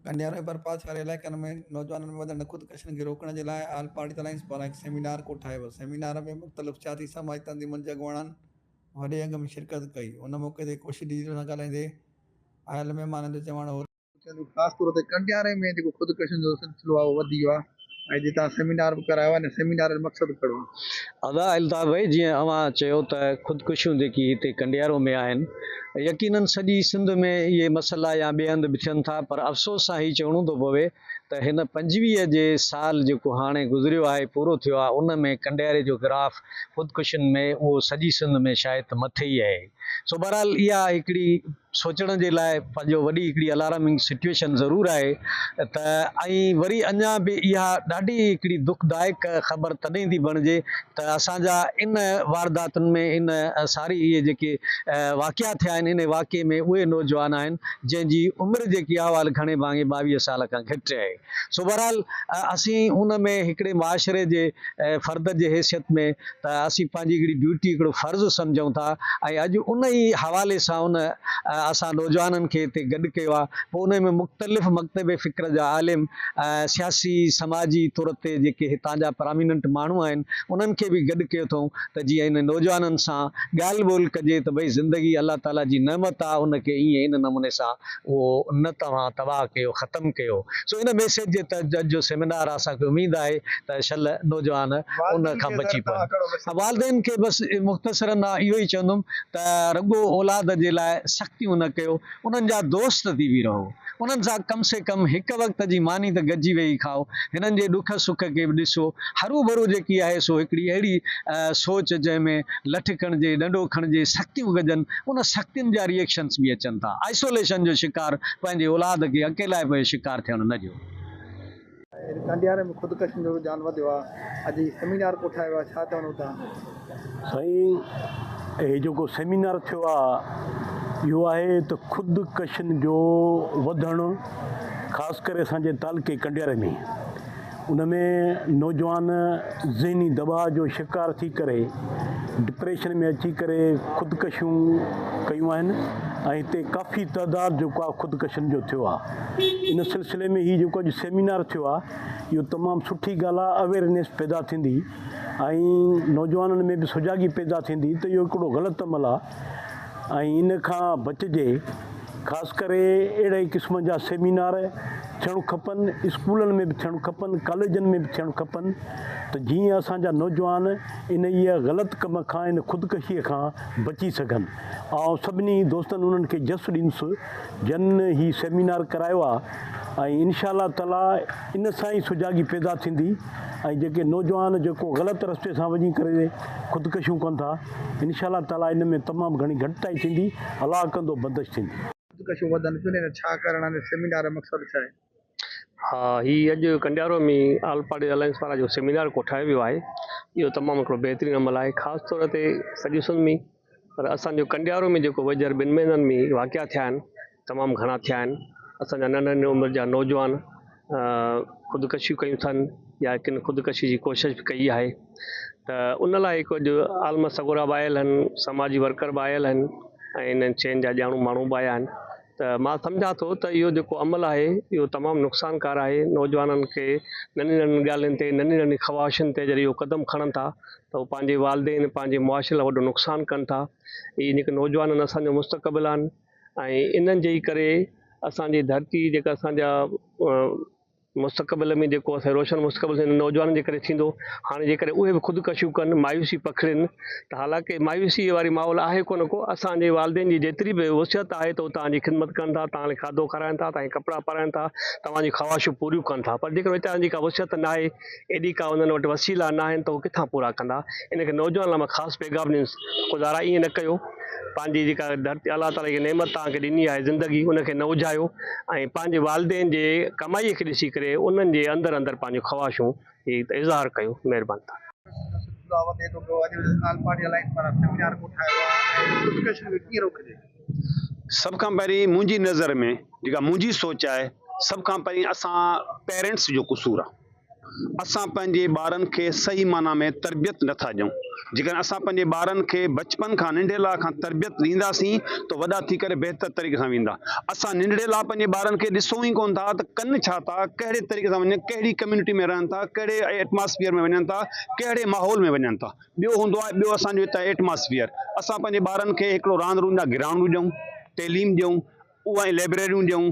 कंडियारे बर्पा वाले इलाइक़नि में नौजवाननि में वधण ख़ुदकशियुनि खे रोकण जे लाइ ऑल पार्टी अलायंस पारां हिकु सेमिनार कोठायो। सेमिनार में मुख़्तलिफ़ सियासी समाजी तंज़ीमुनि जे अॻुवाणनि वॾे अंग में शिरकत कई। उन मौक़े ते कोशी डिजिटल सां ॻाल्हाईंदे आयल महिमाननि जो चवणु हो ख़ासि तौर ते कंडियारे में जेको ख़ुदकशियुनि जो सिलसिलो आहे उहो वधी वियो आहे ऐं जितां सेमिनार बि करायो आहे। सेमिनार जो मक़सदु कहिड़ो आहे? अदा अल्ताफ़ भाई, जीअं अवां चयो त ख़ुदकुशियूं जेकी हिते कंडियारो में आहिनि, यकीनन सॼी सिंध में इहे मसइला या ॿिए हंधि बि थियनि था, पर अफ़सोस सां हीउ चवणो थो पवे त हिन 25 जे साल जेको हाणे गुज़रियो आहे, पूरो थियो आहे, उन में कंडियारे जो ग्राफ ख़ुदकुशियुनि में उहो सॼी सिंध में शायदि मथे ई आहे। सो बहरहाल इहा हिकिड़ी सोचण जे लाइ पंहिंजो वॾी हिकिड़ी अलार्मिंग सिचुएशन ज़रूरु आहे त ऐं वरी अञा बि इहा ॾाढी हिकिड़ी दुखदायक ख़बर तॾहिं थी बणिजे त असांजा इन वारदातुनि में इन सारी इहे जेके वाक़िया थिया आहिनि, इन वाक़े में उहे नौजवान आहिनि जंहिंजी उमिरि जेकी आहे उहा घणे भाङे 22 साल खां घटि आहे। सो बहरहाल असीं उन में हिकिड़े मुआशिरे जे फ़र्द जे हैसियत में त असीं पंहिंजी हिकिड़ी ड्यूटी हिकिड़ो फ़र्ज़ु सम्झूं था ऐं अॼु उन ई हवाले सां उन असां नौजवाननि खे हिते गॾु कयो आहे। पोइ उन में मुख़्तलिफ़ मकतब फ़िक्र जा आलिम, सियासी समाजी तौर ते जेके हितां जा प्रामिनेंट माण्हू आहिनि, उन्हनि खे बि गॾु कयो अथऊं त जीअं इन नौजवाननि सां ॻाल्हि ॿोल कजे त भई ज़िंदगी अलाह ताला जी नेमत आहे, उनखे ईअं इन नमूने सां उहो न तव्हां तबाह कयो, ख़तमु कयो। सो इन मैसेज जे तहत जो सेमिनार आहे, असांखे उमेदु आहे त शल नौजवान उन खां बची पवनि। वालदेन खे बसि मुख़्तसरन इहो ई चवंदुमि त रुॻो औलाद जे लाइ सख़्तियूं न कयो, उन्हनि जा दोस्त थी बि रहो, उन्हनि सां कम से कम हिकु वक़्त जी मानी त गॾिजी वेही खाओ, हिननि जे ॾुख सुख खे बि ॾिसो। हरू भरू जेकी आहे सो हिकिड़ी अहिड़ी सोच जंहिंमें लठ खणिजे, डंडो खणिजे, सख़्तियूं गजनि, उन सख़्तियुनि जा रिएक्शन्स बि अचनि था। आइसोलेशन जो शिकार पंहिंजे औलाद खे अकेलाए पियो शिकार थियणु न ॾियो। कंडियारे में ख़ुदकशियुनि जो रुझान वधियो आहे, अॼु सेमिनार कोठायो आहे, छा चवणो था? साईं, हे जेको सेमिनार थियो आहे इहो आहे त ख़ुदकशियुनि जो वधणु ख़ासि करे असांजे तालुके कंडियारे में, उन में नौजवान ज़हनी दबाव जो शिकार थी करे डिप्रेशन में अची करे ख़ुदकशियूं कयूं आहिनि ऐं हिते काफ़ी तइदाद जेको आहे ख़ुदकशियुनि जो थियो आहे। इन सिलसिले में हीउ जेको अॼु सेमिनार थियो आहे, इहो तमामु सुठी ॻाल्हि आहे। अवेयरनेस पैदा थींदी ऐं नौजवाननि में बि सुजागी पैदा थींदी त इहो हिकिड़ो ग़लति अमल आहे ऐं इन खां बचिजे। ख़ासि करे अहिड़े क़िस्म जा सेमिनार थियणु खपनि, स्कूलनि में बि थियणु खपनि, कॉलेजनि में बि थियणु खपनि, त जीअं असांजा नौजवान इन इहा ग़लति कम खां, इन ख़ुदकशीअ खां बची सघनि। ऐं सभिनी दोस्तनि उन्हनि खे जस ॾींदुसि जन ही सेमिनार करायो आहे ऐं इनशा अल्लाह ताला इन सां ई सुजागी पैदा थींदी ऐं जेके नौजवान जेको ग़लति रस्ते सां वञी करे ख़ुदकशियूं कनि था, इनशा अल्लाह ताला इन में तमामु घणी घटिताई थींदी, अलाह कंदो बंदिश थींदी। ख़ुदकशियूं वधनि थियूं, छा करणु आहे? सेमिनार जो मक़सदु छा आहे? हाँ, हीउ अॼु कंडियारो में ऑल पार्टी अलायंस पारां जो सेमिनार कोठायो वियो आहे, इहो तमामु हिकिड़ो बहितरीनु अमल आहे, ख़ासि तौर ते सॼी सिंध में, पर असांजो कंडियारो में जेको वजर 2 महीननि में वाक़िया थिया आहिनि, तमामु घणा थिया आहिनि। असांजा नंढनि उमिरि जा नौजवान ख़ुदकशियूं कयूं अथनि या किन ख़ुदकशी जी कोशिशि बि कई आहे, त उन लाइ हिकु अॼु आलम सगोरा बि आयल आहिनि, समाजी वर्कर बि आयल आहिनि ऐं इन्हनि शयुनि जा ॼाणू माण्हू बि आया आहिनि। त मां सम्झां थो त इहो जेको अमल आहे इहो तमामु नुक़सानकार आहे। नौजवाननि खे नंढी नंढी ॻाल्हियुनि ते, नंढी नंढी ख़वाहिशुनि ते जॾहिं इहो क़दमु खणनि था त उहे पंहिंजे वालदेन, पंहिंजे मुआशिरे लाइ वॾो नुक़सानु कनि था। इहे जेके नौजवान आहिनि असांजो मुस्तक़बिल आहिनि ऐं इन्हनि जे करे असांजी धरती जेका असांजा मुस्तक़बिल में जेको असां रोशन मुस्तक़बिल नौजवाननि जे करे थींदो, हाणे जेकॾहिं उहे बि ख़ुदकशियूं कनि, मायूसी पखड़नि, त हालांकि मायूसी वारी माहौल आहे कोन को। असांजे वालदेन जी जेतिरी बि वसियत आहे त तव्हांजी ख़िदमत कनि था, तव्हां लाइ खाधो खाराइनि था, तव्हांखे कपिड़ा पाराइनि था, तव्हांजी ख़वाहिशूं पूरियूं कनि था, पर जेकर तव्हांजी का वसियत न आहे, एॾी का उन्हनि वटि वसीला न आहिनि, त उहे किथां पूरा कंदा? इनखे नौजवान लाइ मां ख़ासि पैगाम ॾींदुसि, गुज़ारा ईअं न कयो, पंहिंजी जेका धरती अलाह ताला जी नेमत तव्हांखे ॾिनी आहे ज़िंदगी, उनखे न उजायो ऐं पंहिंजे वालदेन जे कमाईअ खे ॾिसी करे उन्हनि जे अंदरि अंदरि पंहिंजूं ख़वाहिशूं इज़हार कयो। महिरबानी। सब खां पहिरीं मुंहिंजी नज़र में जेका मुंहिंजी सोच आहे, सब खां पहिरीं असां पेरेंट्स जो क़सूर आहे। असां पंहिंजे ॿारनि खे सही माना में तरबियत नथा ॾियूं। जेकॾहिं असां पंहिंजे ॿारनि खे बचपन खां नंढेला खां तरबियत ॾींदासीं त वॾा थी करे बहितर तरीक़े सां वेंदा। असां नंढेला पंहिंजे ॿारनि खे ॾिसूं ई कोन था त कनि छा था, कहिड़े तरीक़े सां वञनि, कहिड़ी कम्यूनिटी में रहनि था, कहिड़े एटमॉस्फेयर में वञनि था, कहिड़े माहौल में वञनि था। ॿियो हूंदो आहे ॿियो असांजो हितां एटमॉस्फेयर। असां पंहिंजे ॿारनि खे हिकिड़ो रांदि रूंद जा ग्राउंड ॾियूं, तइलीम ॾियूं, उहा लाइब्रेरियूं ॾियूं।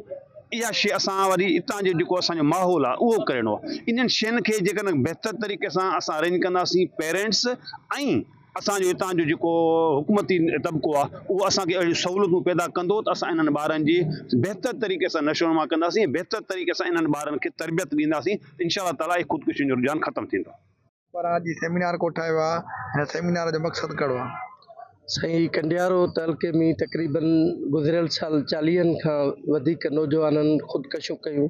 इहा शइ असां वरी हितां जो जेको असांजो माहौल आहे उहो करिणो आहे। इन्हनि शयुनि खे जेकॾहिं बहितर तरीक़े सां असां अरेंज कंदासीं, पेरेंट्स ऐं असांजो हितां जो जेको हुकूमती तबिको आहे उहो असांखे अहिड़ियूं सहूलियतूं पैदा कंदो त असां इन्हनि ॿारनि जी बहितर तरीक़े सां नशोनुमा कंदासीं, बहितर तरीक़े सां इन्हनि ॿारनि खे तरबियत ॾींदासीं। इंशाअल्लाह ताला इहे ख़ुदकुशियुनि जो रुझान ख़तमु थींदो। पर अॼु सेमिनार कोठायो आहे, हिन सेमिनार जो मक़सदु कहिड़ो आहे? साईं, कंडियारो तहलके में तक़रीबन गुज़िरियल साल 40 खां वधीक नौजवाननि ख़ुदकशियूं कयूं,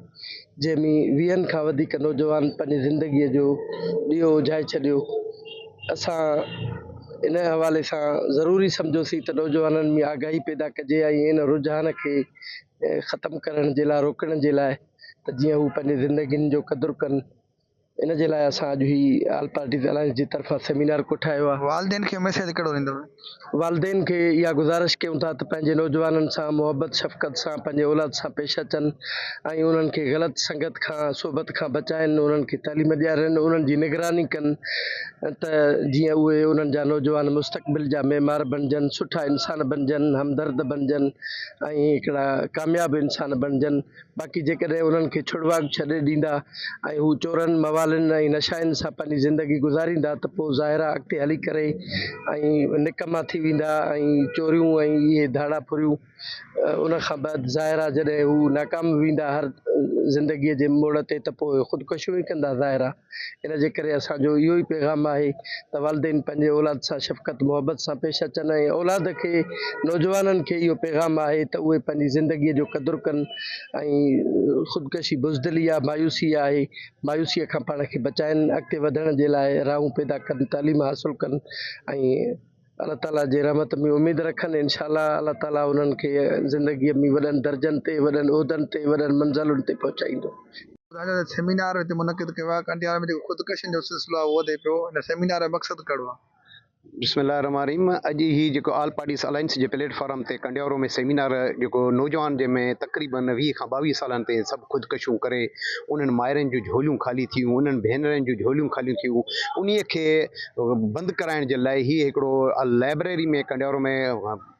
जंहिंमें 20 खां वधीक नौजवान पंहिंजी ज़िंदगीअ जो ॾीओ उजाए छॾियो। असां इन हवाले सां ज़रूरी सम्झोसीं त नौजवाननि में आगाही पैदा कजे ऐं इन रुझान खे ख़तमु करण जे लाइ, रोकण जे लाइ, त जीअं हू पंहिंजी ज़िंदगियुनि जो क़दुरु कनि। इन जे लाइ असां अॼु ही आल पार्टीज़ अलायंस जी तरफ़ां सेमिनार कोठायो आहे। वालदेन खे मैसेज कहिड़ो ॾींदव? वालदेन खे इहा गुज़ारिश कयूं था त पंहिंजे नौजवाननि सां मुहबत शफ़क़त सां पंहिंजे औलाद सां पेश अचनि ऐं उन्हनि खे ग़लति संगत खां, सोबत खां बचाइनि, उन्हनि खे तालीम ॾियारनि, उन्हनि जी निगरानी कनि त जीअं उहे उन्हनि जा नौजवान मुस्तक़बिल जा मेमार बणिजनि, सुठा इंसान बणिजनि, हमदर्द बणिजनि ऐं हिकिड़ा कामयाबु इंसान बणिजनि। बाक़ी जेकॾहिं उन्हनि खे छुड़वाक छॾे ॾींदा ऐं हू चोरनि, मवालनि ऐं नशाइनि सां पंहिंजी ज़िंदगी गुज़ारींदा त पोइ ज़ाहिरा अॻिते हली करे ऐं निकमा थी वेंदा ऐं चोरियूं ऐं इहे धाड़ा फुरियूं उन खां बाद ज़ाहिरा जॾहिं हू नाकाम वेंदा हर ज़िंदगीअ जे मोड़ ते त पोइ ख़ुदकुशियूं ई कंदा ज़ाहिरा। इन जे करे असांजो इहो ई पैगाम आहे त वालदेन पंहिंजे औलाद सां शफ़क़त मुहबत सां पेश अचनि ऐं औलाद खे, नौजवाननि खे इहो पैगाम आहे त उहे पंहिंजी ज़िंदगीअ जो क़दुरु कनि ऐं ख़ुदकशी बुज़दिली आहे, मायूसी आहे, मायूसीअ खां पाण खे बचाइनि, अॻिते वधण जे लाइ राहूं पैदा कनि, तालीम हासिलु कनि ऐं अल्लाह ताला जे रहमत में उमेद रखनि। इंशाअल्लाह अल्लाह ताला उन्हनि खे ज़िंदगीअ में वॾनि दर्जनि ते, वॾनि उहिदनि ते, वॾनि मंज़िलुनि ते पहुचाईंदो। सेमिनार हिते मुनक़िद कयो आहे। कंडियार में जेको ख़ुदकशियुनि जो सिलसिलो आहे उहो वधे पियो। हिन सेमिनार जो मक़सदु कहिड़ो आहे? बिस्मिल्लाहिर्रहमानिर्रहीम। अॼु ही जेको आल पार्टीज़ अलायंस जे प्लेटफॉर्म ते कंडियारो में सेमिनार जेको नौजवान जंहिंमें तक़रीबन 20 खां 22 सालनि ते सभु ख़ुदकशियूं करे उन्हनि माइरनि जूं झोलियूं ख़ाली थियूं, उन्हनि भेनरनि जूं झोलियूं ख़ाली थियूं, उन खे बंदि कराइण जे लाइ ही हिकिड़ो लाइब्रेरी में कंडियारो में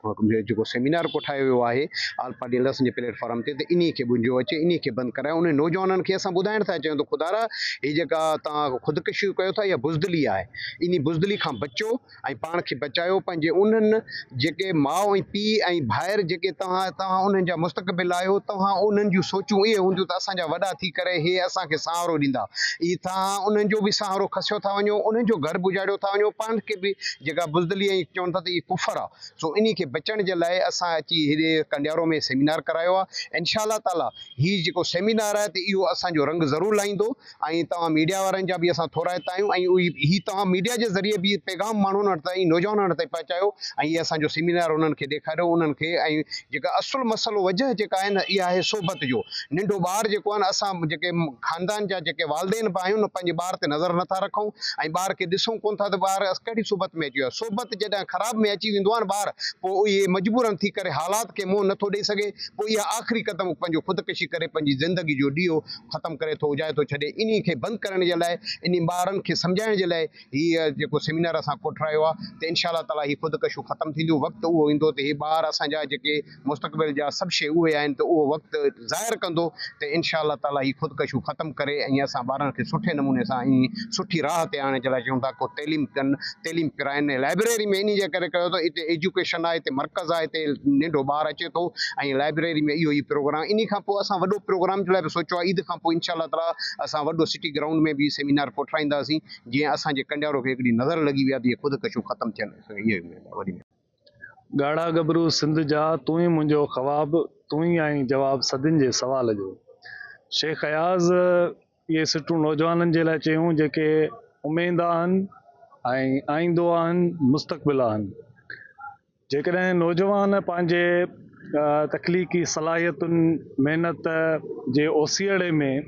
जेको सेमिनार कोठायो वियो आहे आल पार्टी अलायंस जे प्लेटफॉर्म ते, त इन खे बुंजो अचे, इन खे बंदि कराए। उन नौजवाननि खे असां ॿुधाइण था चाहियूं त ख़ुदारा हीअ जेका तव्हां ख़ुदकशियूं कयो था इहा बुज़दिली आहे, इन बुज़दिली खां बचो ऐं पाण खे बचायो। पंहिंजे उन्हनि जेके माउ ऐं पीउ ऐं भाइर जेके तव्हां उन्हनि जा मुस्तक़बिल आहियो, तव्हां उन्हनि जूं सोचूं इहे हूंदियूं त असांजा वॾा थी करे इहे असांखे सहारो ॾींदा। इहे तव्हां उन्हनि जो बि सहारो खसियो था वञो, उन्हनि जो घर गुजारियो था वञो, पाण खे बि जेका बुज़दिली ऐं चवनि था त इहे कुफर आहे। सो इन खे बचण जे लाइ असां अची हेॾे कंडियारो में सेमिनार करायो आहे। इंशाअल्लाह ताला हीउ जेको सेमिनार आहे त इहो असांजो रंग ज़रूरु लाहींदो ऐं तव्हां मीडिया वारनि जा बि असां थोरा हितां आहियूं ऐं हीउ तव्हां मीडिया जे ज़रिए बि पैगाम माण्हुनि वटि ताईं, नौजवाननि ताईं पहुचायो ऐं इहे असांजो सेमिनार उन्हनि खे ॾेखारियो उन्हनि खे। ऐं जेका असुलु मसइलो वजह जेका आहे न इहा आहे सोबत जो। नंढो ॿारु जेको आहे न, असां जेके ख़ानदान जा जेके वालदेन बि आहियूं न, पंहिंजे ॿार ते नज़र नथा रखूं ऐं ॿार खे ॾिसूं कोन था त ॿारु कहिड़ी सोबत में अची वियो आहे। सोबत जॾहिं ख़राब में अची वेंदो आहे न ॿारु, पोइ इहे मजबूरन थी करे हालात खे मुंहुं नथो ॾेई सघे, पोइ इहा आख़िरी क़दम पंहिंजो ख़ुदकशी करे पंहिंजी ज़िंदगी जो ॾीओ ख़तमु करे थो, उजाए थो छॾे। इन खे बंदि करण जे लाइ, इन ॿारनि खे सम्झाइण जे लाइ हीअ जेको सेमिनार असां कोठायो आहे त इंशाअल्लाह ताला हीअ ख़ुदकशियूं ख़तमु थींदियूं। वक़्तु उहो ईंदो त इहे ॿार असांजा जेके मुस्तक़बिल जा सभु शइ उहे आहिनि, त उहो वक़्तु ज़ाहिर कंदो त इंशाअल्लाह ताला हीअ ख़ुदकशियूं ख़तमु करे ऐं असां ॿारनि खे सुठे नमूने सां ऐं सुठी राह ते आणण जे लाइ चऊं था। को तइलीम कनि, तइलीम पिराइनि। लाइब्रेरी में इन जे करे कयो त हिते एजुकेशन आहे, हिते मर्कज़ आहे, हिते नंढो ॿारु अचे थो ऐं लाइब्रेरी में इहो ई प्रोग्राम। इन खां पोइ असां वॾो प्रोग्राम जे लाइ बि सोचियो आहे। ईद खां पोइ इंशाअल्लाह ताला असां वॾो सिटी ग्राउंड में बि सेमिनार कोठाईंदासीं, जीअं असांजे कंडियारो खे हिकिड़ी नज़र लॻी वई आहे त इहे ख़ुदकशियूं ख़तमु थियनि। इहो वॾी ॻाढ़ा गबरू सिंध जा, तूं ई मुंहिंजो ख़वाब, तूं ई आई जवाब सदियुनि जे सवाल जो। शेख अयाज़ इहे सिटूं नौजवाननि जे लाइ चयूं जेके उमेद आहिनि ऐं आईंदो आहिनि, मुस्तक़बिल आहिनि। जेकॾहिं नौजवान पंहिंजे तख्लीकी सलाहियतुनि महिनत जे ओसीअड़े में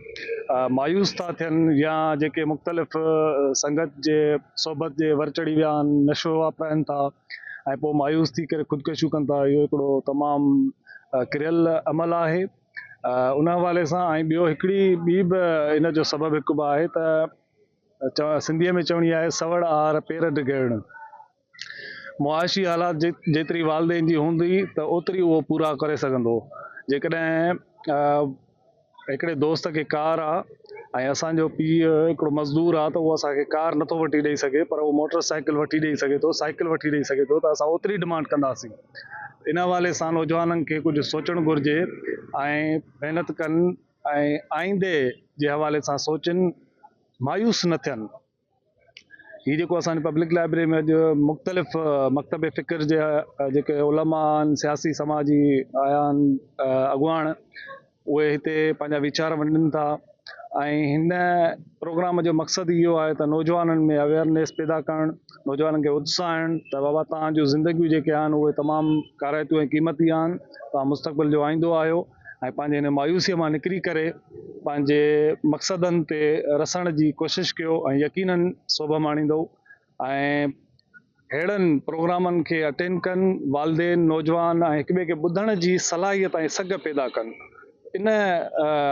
मायूस था थियनि या जेके मुख़्तलिफ़ संगत जे सोबत जे वरचड़ी विया आहिनि, नशो वापराइनि था ऐं पोइ मायूस थी करे ख़ुदकशियूं कनि था, इहो हिकिड़ो तमामु किरियल अमल आहे। उन हवाले सां ऐं ॿियो हिकिड़ी ॿी बि इन जो सबबु हिकु बि आहे त सिंधीअ में चवणी आहे सवड़ आहार पेर डिघेड़णु। मुआशी हालात जेतिरी वालदेन जी हूंदी त ओतिरी उहो पूरा करे सघंदो। जेकॾहिं हिकिड़े दोस्त खे कार आहे ऐं असांजो पीउ हिकिड़ो मज़दूर आहे त उहो असांखे कार नथो वठी ॾेई सघे, पर उहो मोटर साइकिल वठी ॾेई सघे थो, साइकिल वठी ॾेई सघे थो, त असां ओतिरी डिमांड कंदासीं। इन हवाले सां नौजवाननि खे कुझु सोचणु घुरिजे ऐं महिनत कनि ऐं आईंदे जे हवाले सां सोचनि, मायूस न थियनि। हीअ जेको असांजे पब्लिक लाइब्रेरी में अॼु मुख़्तलिफ़ मकतब फ़िक्र जे जेके उलमा आहिनि, सियासी समाजी आया आहिनि अॻुवाण, उहे हिते पंहिंजा वीचार वंडनि था ऐं हिन प्रोग्राम जो मक़सदु इहो आहे त नौजवाननि में अवेयरनेस पैदा करणु, नौजवाननि खे उत्साह आहिनि त बाबा तव्हां जूं ज़िंदगियूं जेके आहिनि उहे तमामु काराइतियूं ऐं क़ीमती आहिनि, तव्हां मुस्तक़बिल जो आईंदो आहियो ऐं पंहिंजे हिन मायूसीअ मां निकिरी करे पंहिंजे मक़सदनि ते रसण जी कोशिशि कयो ऐं यकीननि सोभ माणींदो। ऐं अहिड़नि प्रोग्रामनि खे अटेंड कनि, वालदेन नौजवान ऐं हिक ॿिए खे ॿुधण जी सलाहियत ऐं सघ पैदा कनि। इन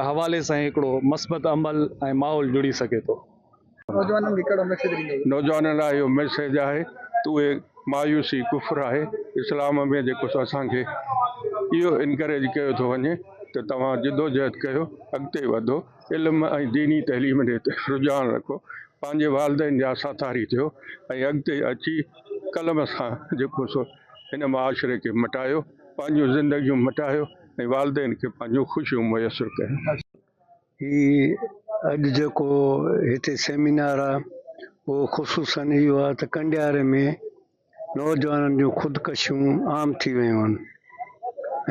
हवाले सां हिकिड़ो मस्बत अमल ऐं माहौल जुड़ी सघे थो। नौजवाननि लाइ इहो मैसेज आहे त उहे मायूसी कुफर आहे। इस्लाम में जेको असांखे इहो इनकरेज कयो थो वञे त तव्हां जिदोजहद कयो, अॻिते वधो, इल्म ऐं दीनी तइलीम ॾे रुझान रखो, पंहिंजे वालदेन जा साथारी थियो ऐं अॻिते अची कलम सां जेको सो हिन मुआशिरे खे मटायो, पंहिंजूं ज़िंदगियूं मटायो ऐं वालदेन खे पंहिंजूं ख़ुशियूं मुयसरु कयो। ही अॼु जेको हिते सेमिनार आहे उहो ख़ुशूसन इहो आहे त कंडियारे में नौजवाननि जूं ख़ुदकशियूं आम थी वियूं आहिनि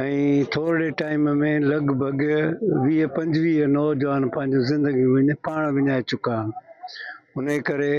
ऐं थोरे टाइम में लॻभॻि 20-25 नौजवान पंहिंजूं ज़िंदगियूं पाण विञाए चुका आहिनि। उन करे